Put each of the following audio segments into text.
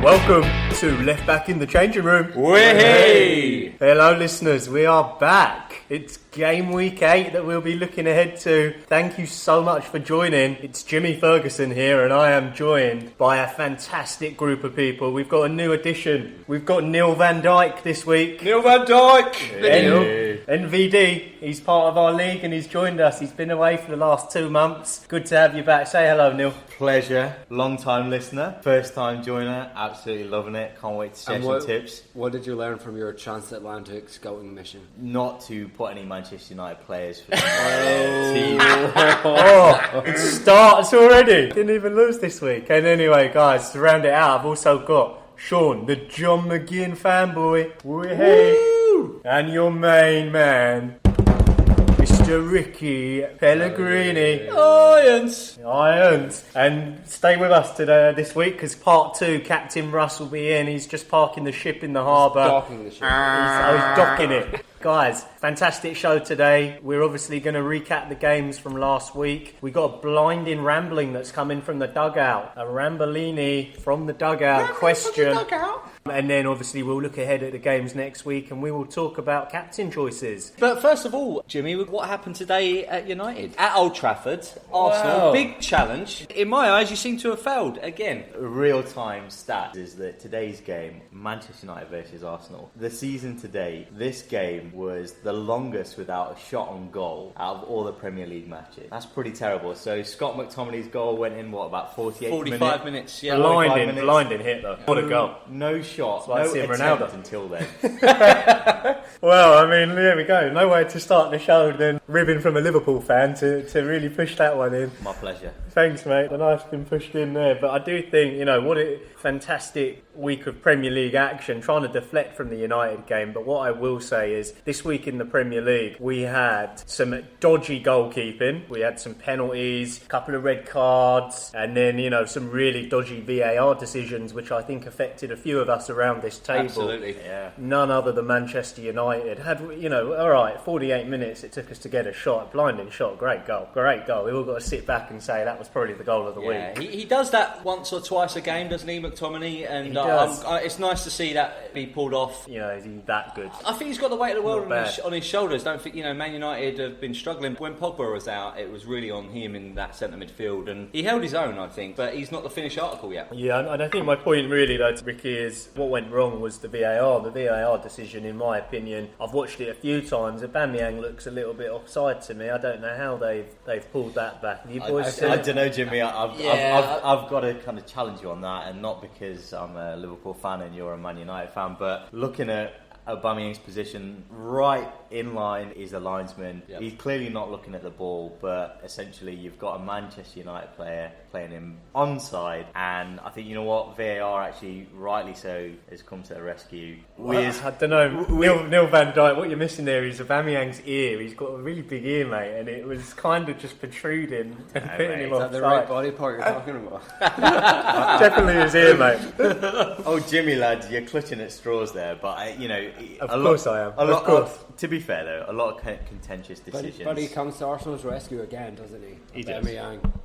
Welcome to Left Back in the Changing Room. Way! Hello listeners, we are back. It's Game Week 8 that we'll be looking ahead to. Thank you so much for joining. It's Jimmy Ferguson here and I am joined by a fantastic group of people. We've got a new addition. We've got Neil Van Dijk this week. Neil Van Dijk! NVD, he's part of our league and he's joined us. He's been away for the last 2 months. Good to have you back. Say hello, Neil. Pleasure. Long time listener. First time joiner. Absolutely loving it. Can't wait to share some tips. What did you learn from your transatlantic scouting mission? Not to put any Manchester United players for the team. Oh, it starts already. Didn't even lose this week. And anyway, guys, to round it out, I've also got Sean, the John McGinn fanboy. Woo! And your main man, Mr. Ricky Pellegrini. Irons. And stay with us today this week because part 2, Captain Russ will be in. He's just parking the ship in the harbour. Docking the ship. He's docking it. Guys, fantastic show today. We're obviously going to recap the games from last week. We got a blinding rambling that's coming from the dugout. A Rambolini from the dugout question. And then obviously we'll look ahead at the games next week and we will talk about captain choices. But first of all, Jimmy, what happened today at United? At Old Trafford, Arsenal, big challenge. In my eyes, you seem to have failed again. Real-time stat is that today's game, Manchester United versus Arsenal, the season today, this game was the longest without a shot on goal out of all the Premier League matches. That's pretty terrible. So Scott McTominay's goal went in, about 45 minutes? Yeah. Blinding hit though. What a goal. No shot, no attempt Ronaldo until then. Well, I mean, there we go. No way to start the show than ribbing from a Liverpool fan to really push that one in. My pleasure. Thanks, mate. The knife's been pushed in there. But I do think, what a fantastic week of Premier League action, trying to deflect from the United game. But what I will say is, this week in the Premier League, we had some dodgy goalkeeping. We had some penalties, a couple of red cards, and then, some really dodgy VAR decisions, which I think affected a few of us around this table. Absolutely. Yeah. None other than Manchester United. Had, all right, 48 minutes it took us to get a shot, blinding shot, great goal. We all got to sit back and say that was probably the goal of the week. He does that once or twice a game, doesn't he, McTominay? And he does. It's nice to see that be pulled off. Is he that good? I think he's got the weight of the world on his shoulders. Don't think, Man United have been struggling. When Pogba was out, it was really on him in that centre midfield, and he held his own, I think, but he's not the finished article yet. Yeah, and I think my point really, though, to Ricky, is what went wrong was the VAR. The VAR decision, in my opinion, I've watched it a few times. Aubameyang looks a little bit offside to me. I don't know how they've pulled that back. You boys I don't know, Jimmy. I've got to kind of challenge you on that, and not because I'm a Liverpool fan and you're a Man United fan, but looking at Aubameyang's position, right in line is the linesman. Yep. He's clearly not looking at the ball, but essentially you've got a Manchester United player playing him onside, and I think, VAR actually, rightly so, has come to the rescue. I don't know, Neil Van Dijk, what you're missing there is Aubameyang's ear. He's got a really big ear, mate, and it was kind of just protruding and putting him off. Is that the right body part you're talking about? Definitely his ear, mate. Oh, Jimmy, lad, you're clutching at straws there, but, Of course I am. To be fair, though, a lot of contentious decisions. But he comes to Arsenal's rescue again, doesn't he? He does.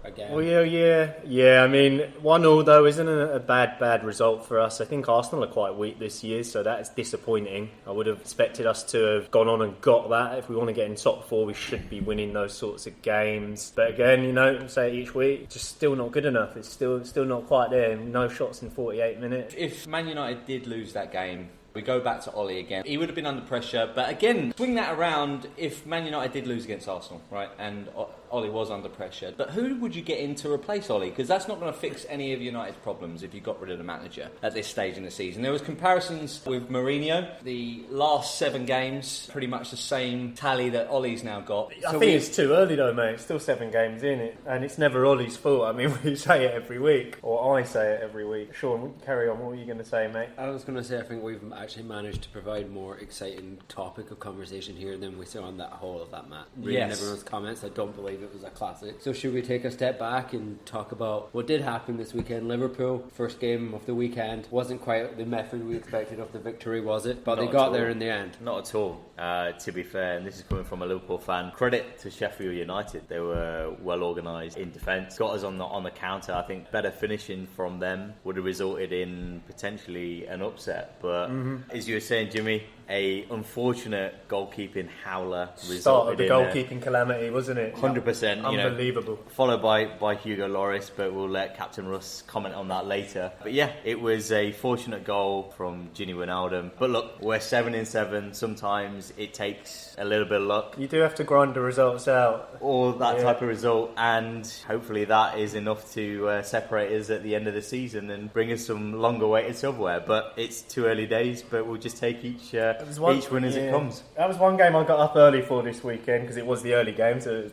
Again. Well, yeah. I mean, 1-1 though isn't a bad result for us. I think Arsenal are quite weak this year, so that's disappointing. I would have expected us to have gone on and got that. If we want to get in top 4, we should be winning those sorts of games. But again, say it each week, just still not good enough. It's still not quite there. No shots in 48 minutes. If Man United did lose that game, we go back to Ollie again. He would have been under pressure, but again, swing that around if Man United did lose against Arsenal, right? And Ollie was under pressure. But who would you get in to replace Ollie? Because that's not going to fix any of United's problems if you got rid of the manager at this stage in the season. There was comparisons with Mourinho. The last 7 games, pretty much the same tally that Ollie's now got. I think it's too early though, mate. It's still 7 games in it, and it's never Ollie's fault. I mean, we say it every week, or I say it every week. Sean, carry on. What were you going to say, mate? I was going to say, I think we've actually managed to provide more exciting topic of conversation here than we saw on that whole of that match. Reading everyone's comments, I don't believe it was a classic. So should we take a step back and talk about what did happen this weekend? Liverpool, first game of the weekend, wasn't quite the method we expected of the victory, was it? But they got there in the end. Not at all, to be fair, and this is coming from a Liverpool fan. Credit to Sheffield United. They were well organised in defence. Got us on the counter. I think better finishing from them would have resulted in potentially an upset. But as you were saying, Jimmy, a unfortunate goalkeeping howler resulted Start of the in goalkeeping calamity, wasn't it? 100%. Unbelievable. Followed by Hugo Lloris, but we'll let Captain Russ comment on that later. But yeah, it was a fortunate goal from Gini Wijnaldum. But look, we're 7 in 7. Sometimes it takes a little bit of luck. You do have to grind the results out. Or that type of result, and hopefully that is enough to separate us at the end of the season and bring us some longer-weighted silverware. But it's too early days, but we'll just take each win as it comes. That was one game I got up early for this weekend because it was the early game, so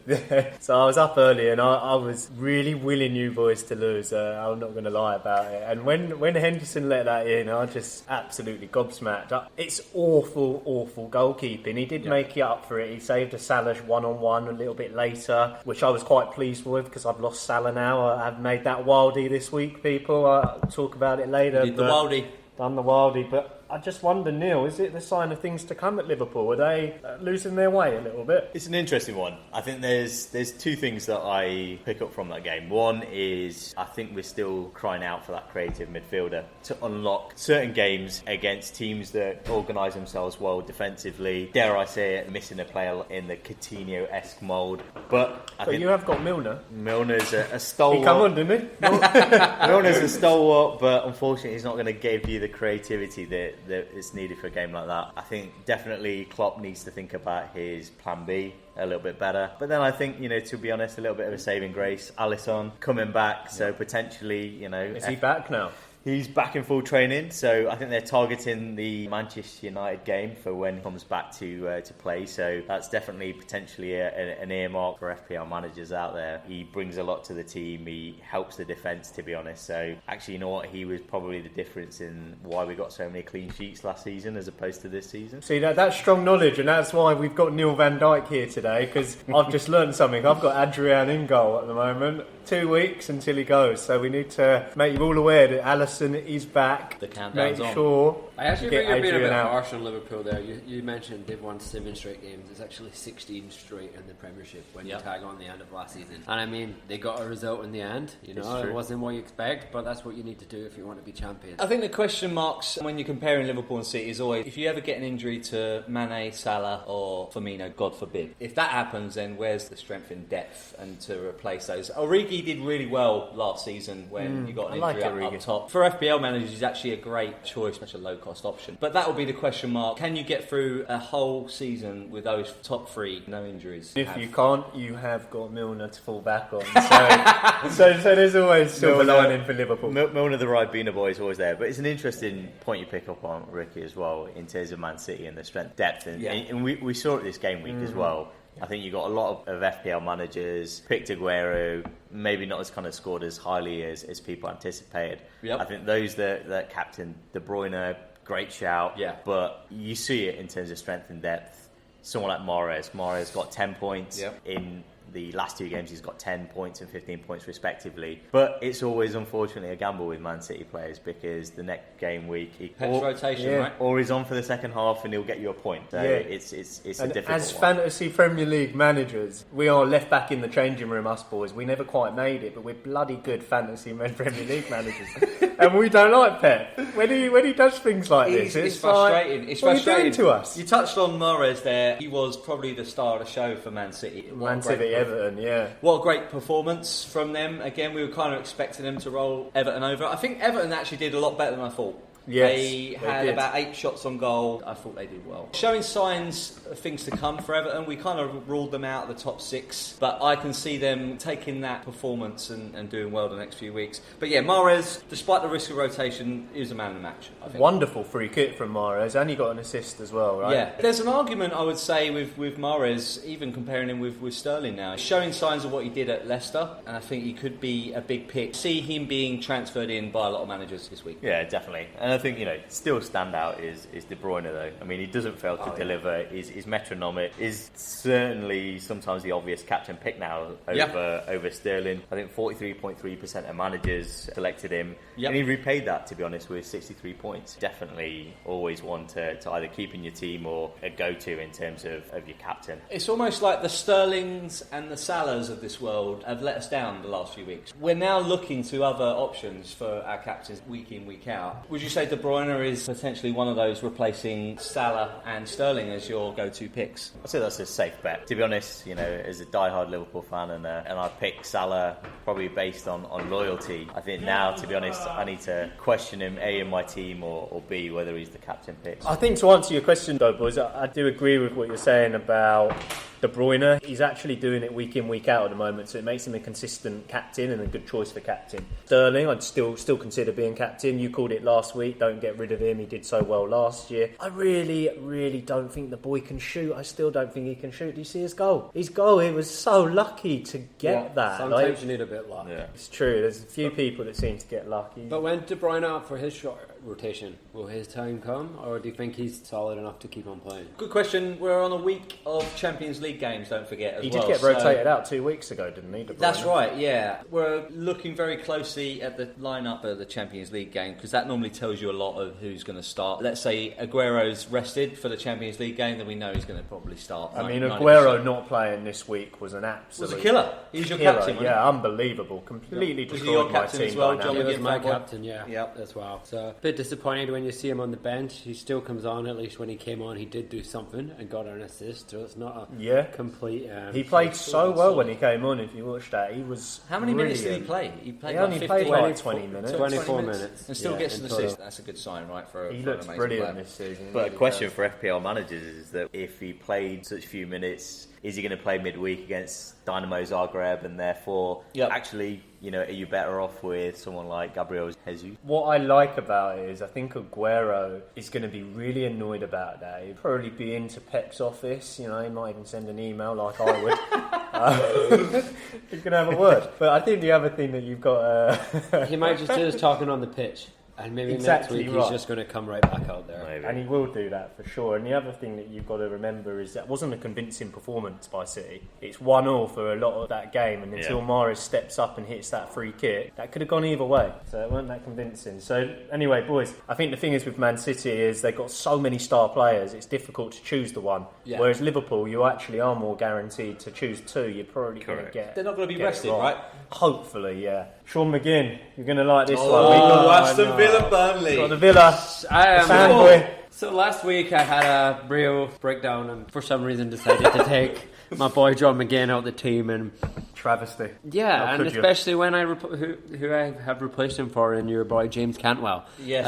I was up early and I was really willing you boys to lose. I'm not going to lie about it. And when Henderson let that in, I just absolutely gobsmacked. It's awful goalkeeping. He did make it up for it. He saved a Salah one-on-one a little bit later, which I was quite pleased with because I've lost Salah now. I've made that Wildie this week, people. I'll talk about it later. Did the Wildie. Done the Wildie, but I just wonder, Neil, is it the sign of things to come at Liverpool? Are they losing their way a little bit? It's an interesting one. I think there's two things that I pick up from that game. One is I think we're still crying out for that creative midfielder to unlock certain games against teams that organise themselves well defensively. Dare I say it, missing a player in the Coutinho-esque mould. But I think you have got Milner. Milner's a stalwart. He come on, didn't he? Milner's a stalwart, but unfortunately he's not going to give you the creativity that is needed for a game like that. I think definitely Klopp needs to think about his plan B a little bit better. But then I think, to be honest, a little bit of a saving grace. Alisson coming back, so potentially, Is he back now? He's back in full training, so I think they're targeting the Manchester United game for when he comes back to play. So that's definitely potentially an earmark for FPL managers out there. He brings a lot to the team. He helps the defence, to be honest. So actually, you know what? He was probably the difference in why we got so many clean sheets last season as opposed to this season. See, that's strong knowledge, and that's why we've got Neil van Dijk here today, because I've just learned something. I've got Adrian in goal at the moment. 2 weeks until he goes, so we need to make you all aware that Alisson is back. The countdown's Make on. sure. I actually think you're being a bit out. harsh on Liverpool there. You mentioned they've won 7 straight games. It's actually 16 straight in the Premiership when you tag on the end of last season. And I mean, they got a result in the end. It wasn't what you expect, but that's what you need to do if you want to be champions. I think the question marks when you're comparing Liverpool and City is always, if you ever get an injury to Mane, Salah or Firmino, God forbid, if that happens, then where's the strength in depth and to replace those? Origi did really well last season when you got an injury up top. For FPL managers, he's actually a great choice, such a low-cost option. But that will be the question mark. Can you get through a whole season with those top 3, no injuries? If you can't, you have got Milner to fall back on. So there's always silver lining for Liverpool. Milner, the Ribena boy, is always there. But it's an interesting point you pick up on, Ricky, as well, in terms of Man City and the strength, depth. And we saw it this game week as well. I think you got a lot of FPL managers picked Aguero, maybe not as kind of scored as highly as people anticipated. Yep. I think those that captain De Bruyne, great shout. Yeah. But you see it in terms of strength and depth. Someone like Mahrez. Mahrez got 10 points in the last 2 games. He's got 10 points and 15 points respectively. But it's always, unfortunately, a gamble with Man City players because the next game week rotation, right? Or he's on for the second half and he'll get you a point. So it's a difficult as one. fantasy Premier League managers, we are left back in the changing room, us boys. We never quite made it, but we're bloody good fantasy Premier League managers. And we don't like Pep. When he does things like this, it's frustrating. It's what frustrating. Are you doing to us? You touched on Mahrez there. He was probably the star of the show for Man City. Man City, Everton, yeah. What a great performance from them. Again, we were kind of expecting them to roll Everton over. I think Everton actually did a lot better than I thought. Yes, they had did. about 8 shots on goal. I thought they did well. Showing signs of things to come for Everton. We kind of ruled them out of the top 6, but I can see them taking that performance and doing well the next few weeks. But yeah, Mahrez, despite the risk of rotation, is a man of the match, I think. Wonderful free kick from Mahrez, and he got an assist as well, right? Yeah, there's an argument, I would say, with Mahrez, even comparing him with Sterling now. He's showing signs of what he did at Leicester, and I think he could be a big pick. See him being transferred in by a lot of managers this week. Yeah, definitely. And I think, still standout is De Bruyne though. I mean, he doesn't fail to deliver. He's metronomic. Is certainly sometimes the obvious captain pick now over Sterling. I think 43.3% of managers selected him, and he repaid that, to be honest, with 63 points. Definitely always one to either keep in your team or a go-to in terms of your captain. It's almost like the Sterlings and the Salahs of this world have let us down the last few weeks. We're now looking to other options for our captains week in, week out. Would you say De Bruyne is potentially one of those replacing Salah and Sterling as your go-to picks? I'd say that's a safe bet. To be honest, as a diehard Liverpool fan and I pick Salah probably based on loyalty. I think now, to be honest, I need to question him, A, in my team, or B, whether he's the captain pick. I think to answer your question though, boys, I do agree with what you're saying about De Bruyne. He's actually doing it week in, week out at the moment, so it makes him a consistent captain and a good choice for captain. Sterling, I'd still consider being captain. You called it last week, don't get rid of him. He did so well last year. I really don't think the boy can shoot. I still don't think he can shoot. Do you see his goal? His goal, he was so lucky to get that. Sometimes you need a bit of luck. Yeah. It's true, there's a few people that seem to get lucky. But when De Bruyne out for his short rotation, will his time come, or do you think he's solid enough to keep on playing? Good question. We're on a week of Champions League games, don't forget, He did get rotated out 2 weeks ago, didn't he, De Bruyne? That's right, yeah. We're looking very closely at the lineup of the Champions League game, because that normally tells you a lot of who's going to start. Let's say Aguero's rested for the Champions League game, then we know he's going to probably start. I mean, Aguero not playing this week was an absolute... was a killer. He's your killer, captain, wasn't yeah, unbelievable. Completely was destroyed he my your captain team as well, by John? now. He was my Fanboy? captain, yeah, as well. So a bit disappointed when you see him on the bench. He still comes on. At least when he came on, he did do something and got an assist. So it's not a complete. He played so well when he came on. If you watched that, he was. How many minutes did he brilliant. play? He played He like only 15, played like 20 minutes. 24 minutes. and still Yeah, gets an in total. assist. That's a good sign, right? He for looks an amazing brilliant player. this season. But a really question does. for FPL managers is that if he played such few minutes, is he going to play midweek against Dynamo Zagreb, and therefore actually, are you better off with someone like Gabriel Jesus? What I like about it is I think Aguero is going to be really annoyed about that. He'd probably be into Pep's office, he might even send an email like I would. He's going to have a word. But I think the other thing that you've got... He might just do his talking on the pitch. And maybe Exactly next week right. he's just going to come right back out there. Maybe. And he will do that for sure. And the other thing that you've got to remember is that wasn't a convincing performance by City. It's 1-1 for a lot of that game, and until Mahrez steps up and hits that free kick, that could have gone either way. So it wasn't that convincing. So anyway, boys, I think the thing is with Man City is they've got so many star players, it's difficult to choose the one. Yeah. Whereas Liverpool, you actually are more guaranteed to choose two. You're probably going to get... They're not going to be get it rested, right? Hopefully, yeah. Sean McGinn, you're going to like this one. Oh, Aston Villa Burnley. Got the Villa fanboy. So last week I had a real breakdown and for some reason decided to take my boy John McGinn out of the team, and Travesty. yeah, How and could you? especially when who I have replaced him for in your boy James Cantwell. Yes.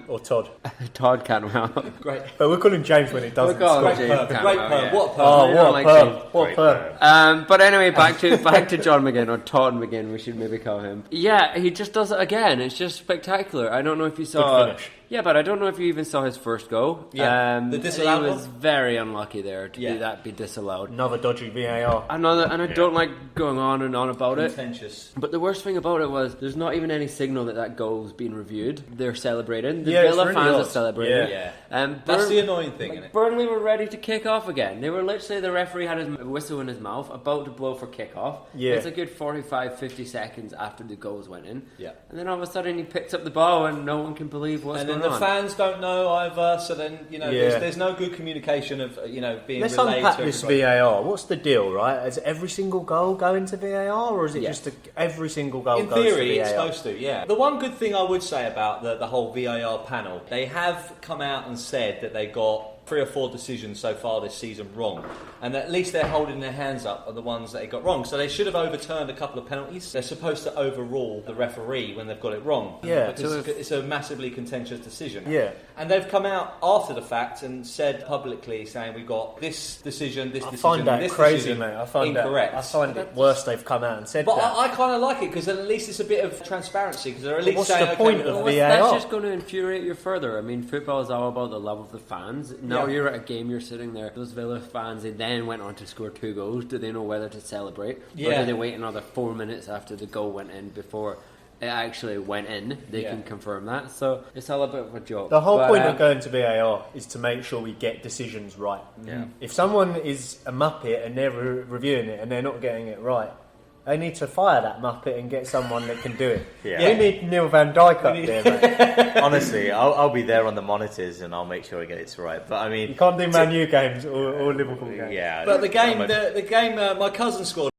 Or Todd. Todd Cantwell. Great. But we'll call him James when it doesn't We'll call him score. James Great Cantwell, perm. yeah. What a perm. Oh, I don't what like perm. James. What perm. But anyway, back to John McGinn, or Todd McGinn, we should maybe call him. Yeah, he just does it again. It's just spectacular. I don't know if you saw. Good finish. Yeah, but I don't know if you even saw his first goal. Yeah, the disallowed He was one? very unlucky there to be disallowed. Another dodgy VAR. And I don't like going on and on about it. Contentious. But the worst thing about it was there's not even any signal that goal's been reviewed. They're celebrating. The Yeah, it's Villa really fans odd. are celebrating. Yeah. Burn- That's the annoying thing, isn't it? Burnley were ready to kick off again. They were literally, the referee had his whistle in his mouth, about to blow for kick-off. Yeah. It's a good 45-50 seconds after the goals went in. Yeah. And then all of a sudden he picks up the ball and no one can believe what's And then going the on. fans don't know either, so then, Yeah. there's no good communication of, being Let's relayed unpack to this everybody. VAR. What's the deal, right? Is every single goal go into VAR, or is it Yeah. just every single goal In goes theory, to it's VAR? supposed to, yeah. The one good thing I would say about the whole VAR panel, they have come out and said that they got 3 or 4 decisions so far this season wrong, and at least they're holding their hands up on the ones that they got wrong. So they should have overturned a couple of penalties. They're supposed to overrule the referee when they've got it wrong. Yeah. Because it's a massively contentious decision. Yeah. And they've come out after the fact and said publicly, saying we've got this decision, this I decision, find that this crazy, decision mate. I find incorrect. I find it worse they've come out and said But that. I kind of like it because at least it's a bit of transparency. Because they're at least what's saying, the okay, point of well, VAR? That's just going to infuriate you further. I mean, football is all about the love of the fans. Now Yeah. you're at a game, you're sitting there. Those Villa fans, they then went on to score 2 goals. Do they know whether to celebrate? Or Yeah. do they wait another 4 minutes after the goal went in before it actually went in. They can confirm that. So it's all a bit of a joke. The whole point of going to VAR is to make sure we get decisions right. Yeah. If someone is a muppet and they're reviewing it and they're not getting it right, they need to fire that muppet and get someone that can do it. Yeah. We need Neil Van Dijk up there, mate. Honestly, I'll be there on the monitors and I'll make sure I get it right. But I mean, You can't do Man U games or Liverpool games. yeah. But the game, my cousin scored